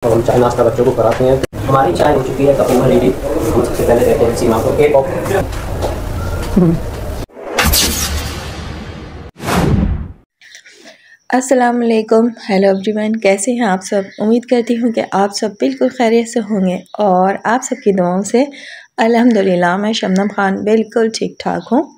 और हम चाय नाश्ता बच्चों को कराते हैं। हमारी चाय हो चुकी है कप में रेडी। हम सबसे पहले देते हैं सीमा को एक कप। अस्सलाम वालेकुम, हेलो एवरीवन, कैसे हैं आप सब। उम्मीद करती हूँ कि आप सब बिल्कुल खैरियत से होंगे और आप सबकी दुआओं से अल्हम्दुलिल्लाह मैं शबनम खान बिल्कुल ठीक ठाक हूँ।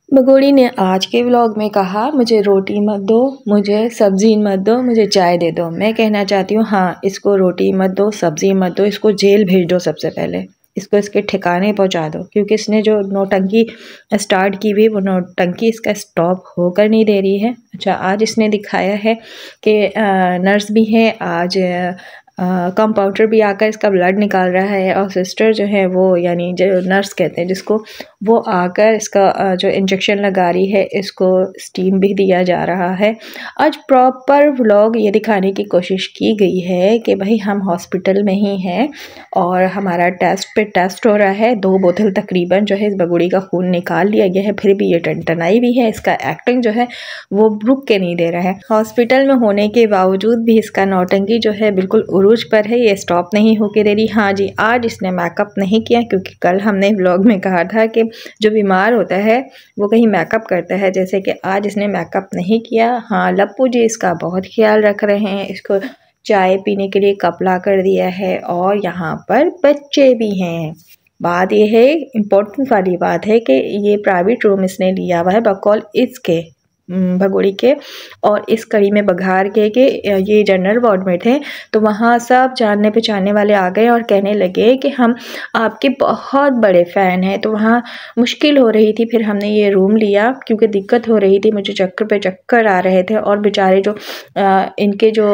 बगोड़ी ने आज के व्लॉग में कहा मुझे रोटी मत दो, मुझे सब्ज़ी मत दो, मुझे चाय दे दो। मैं कहना चाहती हूँ हाँ, इसको रोटी मत दो, सब्ज़ी मत दो, इसको जेल भेज दो। सबसे पहले इसको इसके ठिकाने पहुँचा दो, क्योंकि इसने जो नौटंकी स्टार्ट की हुई वो नौटंकी इसका स्टॉप होकर नहीं दे रही है। अच्छा, आज इसने दिखाया है कि नर्स भी है, आज कंपाउंडर भी आकर इसका ब्लड निकाल रहा है और सिस्टर जो है वो, यानी जो नर्स कहते हैं जिसको, वो आकर इसका जो इंजेक्शन लगा रही है, इसको स्टीम भी दिया जा रहा है। आज प्रॉपर व्लॉग ये दिखाने की कोशिश की गई है कि भाई हम हॉस्पिटल में ही हैं और हमारा टेस्ट पे टेस्ट हो रहा है। 2 बोतल तकरीबन जो है इस बगुड़ी का खून निकाल लिया गया है, फिर भी ये टनटनाई भी है। इसका एक्टिंग जो है वो रुक के नहीं दे रहा है। हॉस्पिटल में होने के बावजूद भी इसका नौटंकी जो है बिल्कुल उरूज पर है, ये स्टॉप नहीं होके दे रही। हाँ जी, आज इसने मेकअप नहीं किया, क्योंकि कल हमने व्लॉग में कहा था कि जो बीमार होता है वो कहीं मेकअप करता है, जैसे कि आज इसने मेकअप नहीं किया। हाँ, लप्पू जी इसका बहुत ख्याल रख रहे हैं, इसको चाय पीने के लिए कप ला कर दिया है और यहाँ पर बच्चे भी हैं। बात यह है, इम्पोर्टेंट वाली बात है कि ये प्राइवेट रूम इसने लिया हुआ है बकौल इसके भगोड़ी के, और इस कड़ी में बघार के ये जनरल वार्ड में थे, तो वहाँ सब जानने पहचानने वाले आ गए और कहने लगे कि हम आपके बहुत बड़े फ़ैन हैं। तो वहाँ मुश्किल हो रही थी, फिर हमने ये रूम लिया क्योंकि दिक्कत हो रही थी, मुझे चक्कर पे चक्कर आ रहे थे। और बेचारे जो इनके जो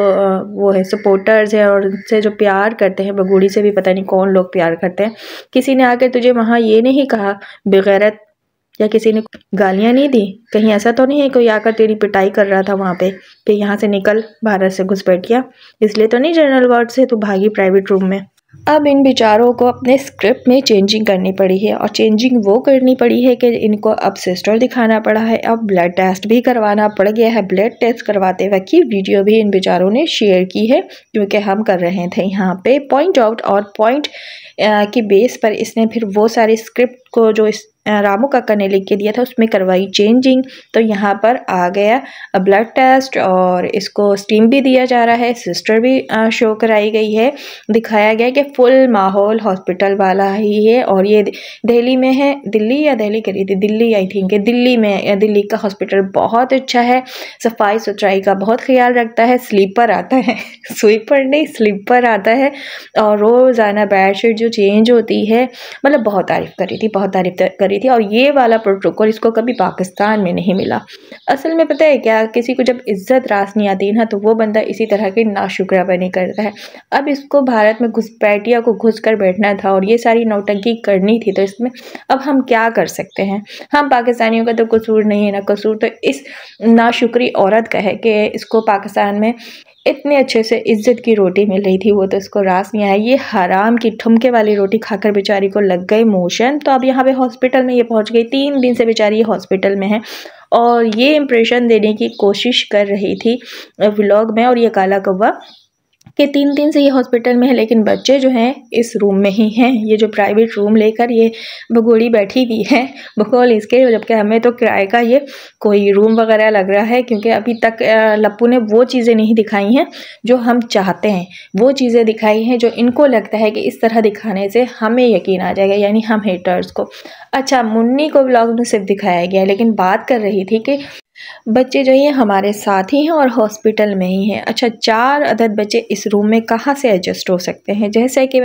वो है सपोर्टर्स हैं और उनसे जो प्यार करते हैं, बगोड़ी से भी पता नहीं कौन लोग प्यार करते हैं। किसी ने आकर तुझे वहाँ ये नहीं कहा बेगैरत, या किसी ने गालियाँ नहीं दी? कहीं ऐसा तो नहीं है कोई आकर तेरी पिटाई कर रहा था वहाँ पे कि यहाँ से निकल, भारत से घुसपैठिया, इसलिए तो नहीं जनरल वार्ड से तू भागी प्राइवेट रूम में। अब इन बेचारों को अपने स्क्रिप्ट में चेंजिंग करनी पड़ी है, और चेंजिंग वो करनी पड़ी है कि इनको अब सिस्टर दिखाना पड़ा है, अब ब्लड टेस्ट भी करवाना पड़ गया है। ब्लड टेस्ट करवाते वक्त की वीडियो भी इन बेचारों ने शेयर की है, क्योंकि हम कर रहे थे यहाँ पे पॉइंट आउट, और पॉइंट की बेस पर इसने फिर वो सारी स्क्रिप्ट को जो इस रामू काका ने लिख के दिया था उसमें करवाई चेंजिंग। तो यहाँ पर आ गया ब्लड टेस्ट और इसको स्टीम भी दिया जा रहा है, सिस्टर भी शो कराई गई है। दिखाया गया कि फुल माहौल हॉस्पिटल वाला ही है, और ये दिल्ली में है, दिल्ली या दिल्ली करी थी, दिल्ली आई थिंक है, दिल्ली में, दिल्ली का हॉस्पिटल बहुत अच्छा है, सफाई सुथराई का बहुत ख्याल रखता है। स्लीपर आता है स्वीपर नहीं, स्लीपर आता है, और रोज़ाना बेडशीट जो चेंज होती है, मतलब बहुत तारीफ़ करी थी, बहुत तारीफ़ करी थी। और ये वाला प्रोटोकॉल इसको कभी पाकिस्तान में नहीं मिला। असल में पता है क्या, किसी को जब इज्जत रास नहीं आती ना, तो वो बंदा इसी तरह की नाशुक्रापनी करता है। अब इसको भारत में घुसपैठिया को घुस कर बैठना था और ये सारी नौटंकी करनी थी, तो इसमें अब हम क्या कर सकते हैं। हम पाकिस्तानियों का तो कसूर नहीं है ना, कसूर तो इस नाशुक्री औरत का है कि इसको पाकिस्तान में इतने अच्छे से इज्जत की रोटी मिल रही थी, वो तो इसको रास नहीं आया। ये हराम की ठुमके वाली रोटी खाकर बेचारी को लग गई मोशन, तो अब यहाँ पे हॉस्पिटल में ये पहुँच गई। 3 दिन से बेचारी ये हॉस्पिटल में है और ये इम्प्रेशन देने की कोशिश कर रही थी व्लॉग में, और ये काला कौवा कि 3 दिन से ये हॉस्पिटल में है, लेकिन बच्चे जो हैं इस रूम में ही हैं। ये जो प्राइवेट रूम लेकर ये भगोड़ी बैठी हुई है बकौल इसके, जबकि हमें तो किराए का ये कोई रूम वगैरह लग रहा है, क्योंकि अभी तक लप्पू ने वो चीज़ें नहीं दिखाई हैं जो हम चाहते हैं। वो चीज़ें दिखाई हैं जो इनको लगता है कि इस तरह दिखाने से हमें यकीन आ जाएगा, यानी हम हेटर्स को। अच्छा, मुन्नी को व्लॉग में सिर्फ दिखाया गया, लेकिन बात कर रही थी कि बच्चे जो हैं हमारे साथ ही हैं और हॉस्पिटल में ही हैं। अच्छा, 4 अदद बच्चे इस रूम में कहाँ से एडजस्ट हो सकते हैं? जैसे कि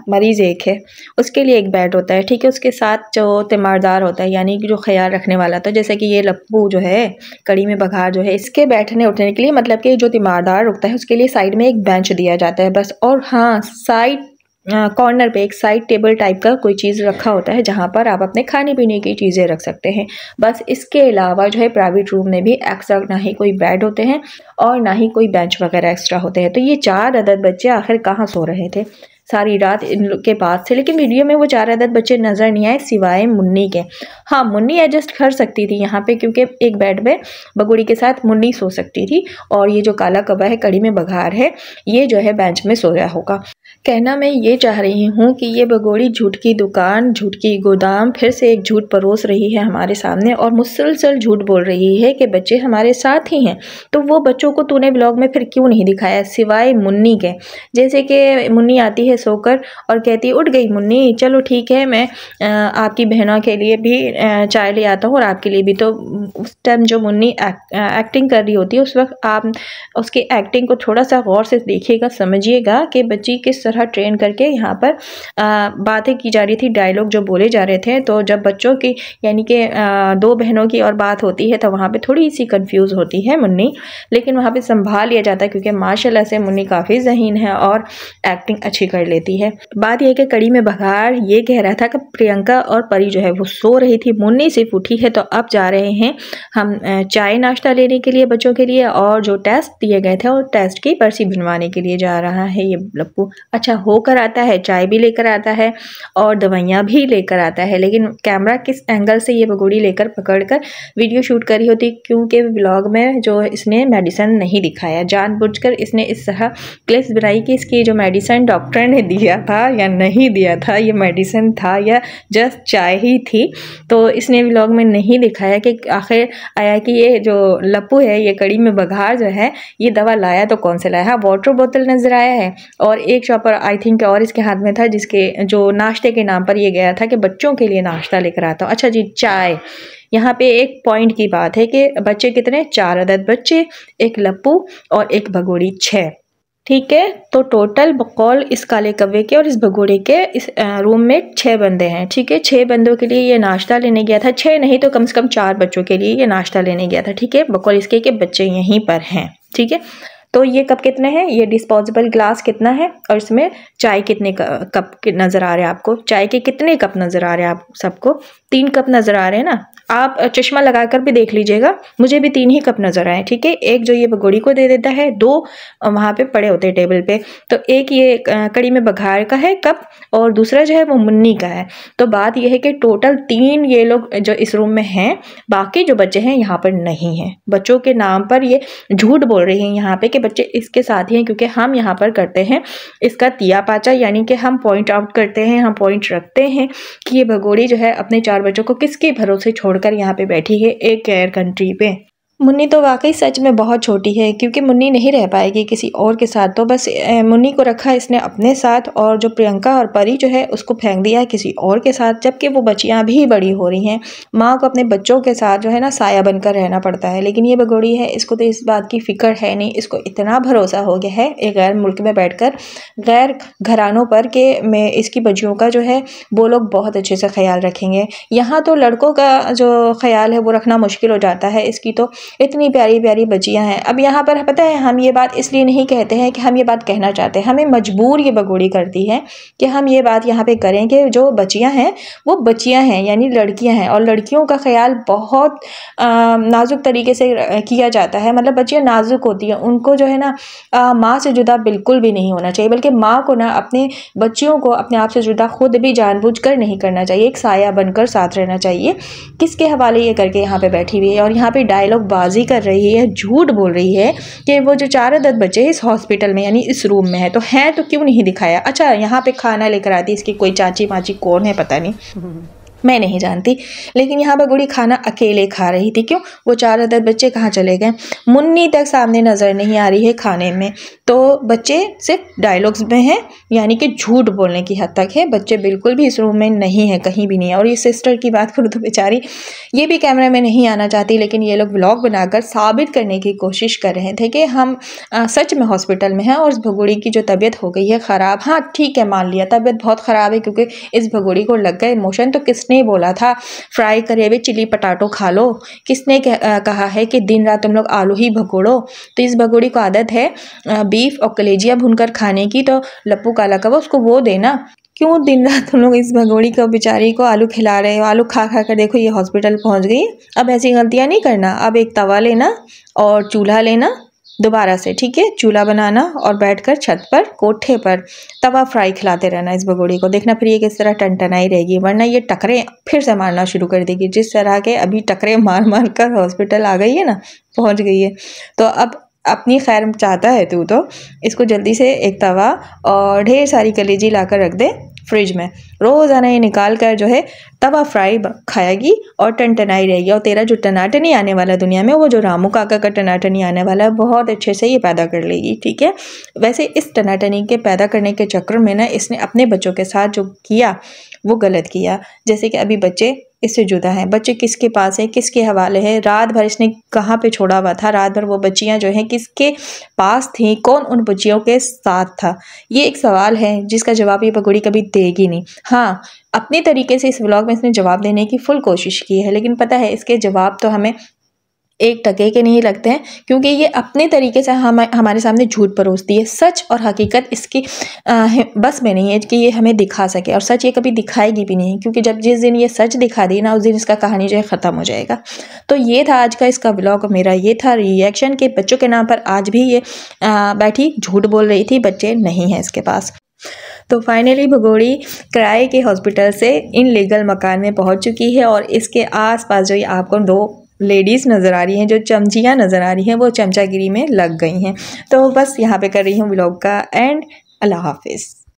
मरीज़ एक है, उसके लिए एक बेड होता है, ठीक है, उसके साथ जो तीमारदार होता है, यानी कि जो ख्याल रखने वाला था, जैसे कि ये लप्पू जो है कड़ी में बघार जो है, इसके बैठने उठने के लिए, मतलब कि जो तीमारदार रुकता है उसके लिए साइड में एक बेंच दिया जाता है बस। और हाँ, साइड कॉर्नर पे एक साइड टेबल टाइप का कोई चीज़ रखा होता है, जहाँ पर आप अपने खाने पीने की चीज़ें रख सकते हैं बस। इसके अलावा जो है प्राइवेट रूम में भी एक्स्ट्रा ना ही कोई बेड होते हैं और ना ही कोई बेंच वगैरह एक्स्ट्रा होते हैं। तो ये 4 अदद बच्चे आखिर कहाँ सो रहे थे? सारी रात इनके पास थे, लेकिन वीडियो में वो 4 अदद बच्चे नज़र नहीं आए सिवाय मुन्नी के। हाँ, मुन्नी एडजस्ट कर सकती थी यहाँ पे, क्योंकि एक बेड में बगोड़ी के साथ मुन्नी सो सकती थी, और ये जो काला कौवा है, कड़ी में बघार है, ये जो है बेंच में सोया होगा। कहना मैं ये चाह रही हूँ कि ये बगोड़ी झूठ की दुकान, झूठ की गोदाम फिर से एक झूठ परोस रही है हमारे सामने, और मुसलसल झूठ बोल रही है कि बच्चे हमारे साथ ही हैं। तो वो बच्चों को तूने ब्लॉग में फिर क्यों नहीं दिखाया सिवाय मुन्नी के? जैसे कि मुन्नी आती है सोकर और कहती है, उठ गई मुन्नी, चलो ठीक है, मैं आपकी बहनों के लिए भी चाय ले आता हूँ और आपके लिए भी। तो उस टाइम जो मुन्नी एक्टिंग कर रही होती है, उस वक्त आप उसकी एक्टिंग को थोड़ा सा गौर से देखिएगा, समझिएगा कि बच्ची किस तरह ट्रेन करके यहाँ पर बातें की जा रही थी, डायलॉग जो बोले जा रहे थे। तो जब बच्चों की यानी कि 2 बहनों की और बात होती है तो वहाँ पे थोड़ी सी कंफ्यूज होती है मुन्नी, लेकिन वहाँ पे संभाल लिया जाता है, क्योंकि माशाल्लाह से मुन्नी काफ़ी ज़हीन है और एक्टिंग अच्छी कर लेती है। बात यह है कि कड़ी में बघार ये कह रहा था कि प्रियंका और परी जो है वो सो रही थी, मुन्नी सिर्फ उठी है। तो अब जा रहे हैं हम चाय नाश्ता लेने के लिए बच्चों के लिए, और जो टेस्ट दिए गए थे और टेस्ट की पर्ची बनवाने के लिए जा रहा है ये लप्पू। अच्छा होकर आता है, चाय भी लेकर आता है और दवाइयाँ भी लेकर आता है, लेकिन कैमरा किस एंगल से ये बगोड़ी लेकर पकड़कर वीडियो शूट करी होती, क्योंकि व्लॉग में जो इसने मेडिसिन नहीं दिखाया, जानबूझकर इसने इस तरह क्लिप्स बनाई कि इसकी जो मेडिसिन डॉक्टर ने दिया था या नहीं दिया था, ये मेडिसिन था या जस्ट चाय ही थी। तो इसने व्लॉग में नहीं दिखाया कि आखिर आया कि ये जो लप्पू है, ये कड़ी में बघार जो है, ये दवा लाया तो कौन से लाया। वाटर बोतल नज़र आया है और एक शॉपर आई थिंक और इसके हाथ में था, जिसके जो नाश्ते के नाम पर ये गया था कि बच्चों के लिए नाश्ता लेकर आता हूँ। अच्छा जी, चाय। यहाँ पे एक पॉइंट की बात है कि बच्चे कितने, 4 अदद बच्चे, एक लप्पू और एक भगोड़ी, 6। ठीक है, तो टोटल बकौल इस काले कव्वे के और इस भगोड़े के इस रूम में 6 बंदे हैं। ठीक है, 6 बंदों के लिए ये नाश्ता लेने गया था, 6 नहीं तो कम से कम 4 बच्चों के लिए ये नाश्ता लेने गया था। ठीक है, बकौल इसके कि बच्चे यहीं पर हैं। ठीक है, तो ये कप कितने हैं, ये डिस्पोजेबल ग्लास कितना है, और इसमें चाय कितने कप नज़र आ रहे हैं आपको, चाय के कितने कप नज़र आ रहे हैं आप सबको? 3 कप नज़र आ रहे हैं ना। आप चश्मा लगाकर भी देख लीजिएगा, मुझे भी 3 ही कप नज़र आए। ठीक है, एक जो ये बगोड़ी को दे देता है, 2 वहाँ पे पड़े होते हैं टेबल पे, तो एक ये कड़ी में बघार का है कप और दूसरा जो है वो मुन्नी का है। तो बात यह है कि टोटल 3 ये लोग जो इस रूम में हैं, बाकी जो बच्चे हैं यहाँ पर नहीं हैं। बच्चों के नाम पर ये झूठ बोल रही हैं यहाँ पे कि बच्चे इसके साथ ही हैं, क्योंकि हम यहाँ पर करते हैं इसका तिया पाचा, यानी कि हम पॉइंट आउट करते हैं, हम पॉइंट रखते हैं कि ये भगोड़ी जो है अपने 4 बच्चों को किसके भरोसे छोड़कर यहाँ पे बैठी है एक गैर कंट्री पे। मुन्नी तो वाकई सच में बहुत छोटी है, क्योंकि मुन्नी नहीं रह पाएगी किसी और के साथ। तो बस मुन्नी को रखा इसने अपने साथ, और जो प्रियंका और परी जो है उसको फेंक दिया है किसी और के साथ, जबकि वो बच्चियां भी बड़ी हो रही हैं। माँ को अपने बच्चों के साथ जो है ना साया बनकर रहना पड़ता है, लेकिन ये बगोड़ी है, इसको तो इस बात की फ़िक्र है नहीं। इसको इतना भरोसा हो गया है एक गैर मुल्क में बैठकर गैर घरानों पर कि मैं इसकी बच्चियों का जो है वो लोग बहुत अच्छे से ख्याल रखेंगे। यहाँ तो लड़कों का जो ख्याल है वो रखना मुश्किल हो जाता है, इसकी तो इतनी प्यारी प्यारी बच्चियां हैं। अब यहाँ पर पता है, हम ये बात इसलिए नहीं कहते हैं कि हम ये बात कहना चाहते हैं, हमें मजबूर ये बगोड़ी करती है कि हम ये बात यहाँ पे करें कि जो बच्चियां हैं वो बच्चियां हैं, यानी लड़कियां हैं, और लड़कियों का ख्याल बहुत नाजुक तरीके से किया जाता है। मतलब बच्चियां नाजुक होती हैं, उनको जो है ना माँ से जुदा बिल्कुल भी नहीं होना चाहिए, बल्कि माँ को ना अपने बच्चियों को अपने आप से जुदा खुद भी जानबूझकर नहीं करना चाहिए, एक साया बनकर साथ रहना चाहिए। किसके हवाले ये करके यहाँ पे बैठी हुई है और यहाँ पे डायलॉग बाजी कर रही है, झूठ बोल रही है कि वो जो 4 अदद बच्चे इस हॉस्पिटल में यानी इस रूम में है, तो हैं तो क्यों नहीं दिखाया। अच्छा, यहाँ पे खाना लेकर आती इसकी कोई चाची माची कौन है पता नहीं, मैं नहीं जानती, लेकिन यहाँ पर गुड़ी खाना अकेले खा रही थी। क्यों? वो 4 अदद बच्चे कहाँ चले गए? मुन्नी तक सामने नज़र नहीं आ रही है खाने में। तो बच्चे सिर्फ डायलॉग्स में हैं, यानी कि झूठ बोलने की हद तक है। बच्चे बिल्कुल भी इस रूम में नहीं है, कहीं भी नहीं है। और ये सिस्टर की बात करूँ तो बेचारी ये भी कैमरा में नहीं आना चाहती, लेकिन ये लोग व्लॉग बनाकर साबित करने की कोशिश कर रहे थे कि हम सच में हॉस्पिटल में हैं और इस भगोड़ी की जो तबीयत हो गई है ख़राब। हाँ ठीक है, मान लिया तबीयत बहुत ख़राब है, क्योंकि इस भगोड़ी को लग गए इमोशन। तो किसने बोला था फ्राई करे हुए चिली पटाटो खा लो? किसने कहा है कि दिन रात तुम लोग आलू ही भगोड़ो? तो इस भगोड़ी को आदत है बीफ और कलेजिया भूनकर खाने की, तो लप्पू काला कवा उसको वो देना। क्यों दिन रात तुम लोग इस भगोड़ी को बेचारी को आलू खिला रहे हो? आलू खा खा कर देखो ये हॉस्पिटल पहुंच गई। अब ऐसी गलतियां नहीं करना। अब एक तवा लेना और चूल्हा लेना, दोबारा से, ठीक है, चूल्हा बनाना और बैठकर छत पर कोठे पर तवा फ्राई खिलाते रहना इस भगोड़ी को। देखना फिर ये किस तरह टनटनाई रहेगी, वरना ये टकरे फिर से मारना शुरू कर देगी। जिस तरह के अभी टकरे मार मार कर हॉस्पिटल आ गई है ना, पहुंच गई है। तो अब अपनी खैर चाहता है तू तो इसको जल्दी से एक तवा और ढेर सारी कलेजी लाकर रख दे फ्रिज में। रोज़ाना ये निकाल कर जो है तवा फ्राई खाएगी और टनटनाई रहेगी। और तेरा जो टनाटनी आने वाला दुनिया में, वो जो रामू काका का टनाटनी आने वाला है, बहुत अच्छे से ये पैदा कर लेगी, ठीक है। वैसे इस टनाटनी के पैदा करने के चक्कर में ना इसने अपने बच्चों के साथ जो किया वो गलत किया। जैसे कि अभी बच्चे इससे जुदा हैं, बच्चे किसके पास है, किसके हवाले है, रात भर इसने कहाँ पे छोड़ा हुआ था, रात भर वो बच्चियाँ जो हैं किसके पास थी, कौन उन बच्चियों के साथ था, ये एक सवाल है जिसका जवाब ये पगड़ी कभी देगी नहीं। हाँ, अपने तरीके से इस व्लॉग में इसने जवाब देने की फुल कोशिश की है, लेकिन पता है इसके जवाब तो हमें एक टके के नहीं लगते हैं, क्योंकि ये अपने तरीके से हमारे सामने झूठ परोसती है। सच और हकीकत इसकी बस में नहीं है कि ये हमें दिखा सके, और सच ये कभी दिखाएगी भी नहीं, क्योंकि जिस दिन ये सच दिखा दी ना, उस दिन इसका कहानी जो है ख़त्म हो जाएगा। तो ये था आज का इसका व्लॉग, मेरा ये था रिएक्शन के बच्चों के नाम पर आज भी ये बैठी झूठ बोल रही थी, बच्चे नहीं हैं इसके पास। तो फाइनली भगोड़ी किराए के हॉस्पिटल से इन लीगल मकान में पहुंच चुकी है, और इसके आसपास जो ये आपको दो लेडीज़ नज़र आ रही हैं, जो चमचियाँ नज़र आ रही हैं, वो चमचागिरी में लग गई हैं। तो बस यहाँ पे कर रही हूँ व्लॉग का एंड। अल्लाह हाफिज़।